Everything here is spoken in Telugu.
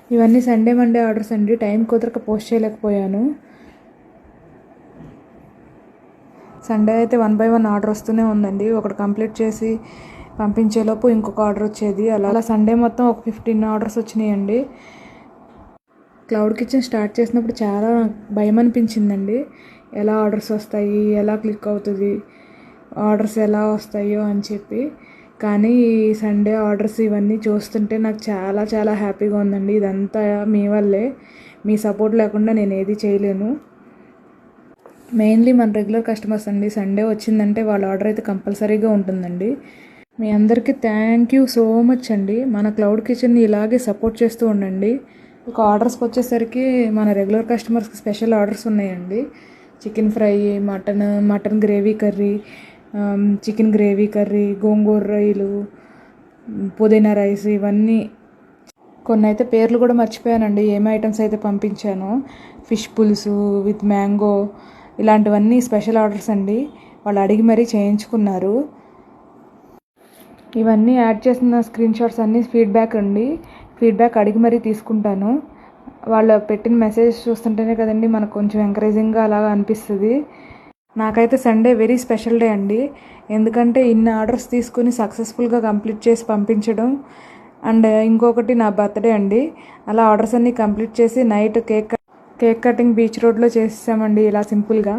ఇవన్నీ సండే మండే ఆర్డర్స్ అండి. టైం కుదరక పోస్ట్ చేయలేకపోయాను. సండే అయితే 1 by 1 ఆర్డర్ వస్తూనే ఉందండి. ఒకటి కంప్లీట్ చేసి పంపించేలోపు ఇంకొక ఆర్డర్ వచ్చేది. అలా సండే మొత్తం ఒక 15 ఆర్డర్స్ వచ్చినాయండి. క్లౌడ్ కిచెన్ స్టార్ట్ చేసినప్పుడు చాలా భయం అనిపించిందండి. ఎలా ఆర్డర్స్ వస్తాయి, ఎలా క్లిక్ అవుతుంది, ఆర్డర్స్ ఎలా వస్తాయో అని చెప్పి. కానీ సండే ఆర్డర్స్ ఇవన్నీ చూస్తుంటే నాకు చాలా చాలా హ్యాపీగా ఉందండి. ఇదంతా మీ వల్లే. మీ సపోర్ట్ లేకుండా నేను ఏది చేయలేను. మెయిన్లీ మన రెగ్యులర్ కస్టమర్స్ అండి. సండే వచ్చిందంటే వాళ్ళ ఆర్డర్ అయితే కంపల్సరీగా ఉంటుందండి. మీ అందరికీ థ్యాంక్ యూ సో మచ్ అండి. మన క్లౌడ్ కిచెన్ని ఇలాగే సపోర్ట్ చేస్తూ ఉండండి. ఒక ఆర్డర్స్కి వచ్చేసరికి మన రెగ్యులర్ కస్టమర్స్కి స్పెషల్ ఆర్డర్స్ ఉన్నాయండి. Chicken fry, mutton gravy curry, chicken gravy curry, గోంగూర రొయ్యలు, పుదీనా రైస్, ఇవన్నీ. కొన్ని అయితే పేర్లు కూడా మర్చిపోయానండి, ఏమి ఐటమ్స్ అయితే పంపించానో. ఫిష్ పులుసు విత్ మ్యాంగో, ఇలాంటివన్నీ స్పెషల్ ఆర్డర్స్ అండి. వాళ్ళు అడిగి మరీ చేయించుకున్నారు. ఇవన్నీ యాడ్ చేసిన స్క్రీన్ షాట్స్ అన్నీ ఫీడ్బ్యాక్ అండి. ఫీడ్బ్యాక్ అడిగి మరీ తీసుకుంటాను. వాళ్ళు పెట్టిన మెసేజ్ చూస్తుంటేనే కదండి మనకు కొంచెం ఎంకరేజింగ్గా అలాగా అనిపిస్తుంది. నాకైతే సండే వెరీ స్పెషల్ డే అండి. ఎందుకంటే ఇన్ని ఆర్డర్స్ తీసుకుని సక్సెస్ఫుల్గా కంప్లీట్ చేసి పంపించడం, అండ్ ఇంకొకటి నా బర్త్డే అండి. అలా ఆర్డర్స్ అన్నీ కంప్లీట్ చేసి నైట్ కేక్ కటింగ్ బీచ్ రోడ్లో చేసేసామండి ఇలా సింపుల్గా.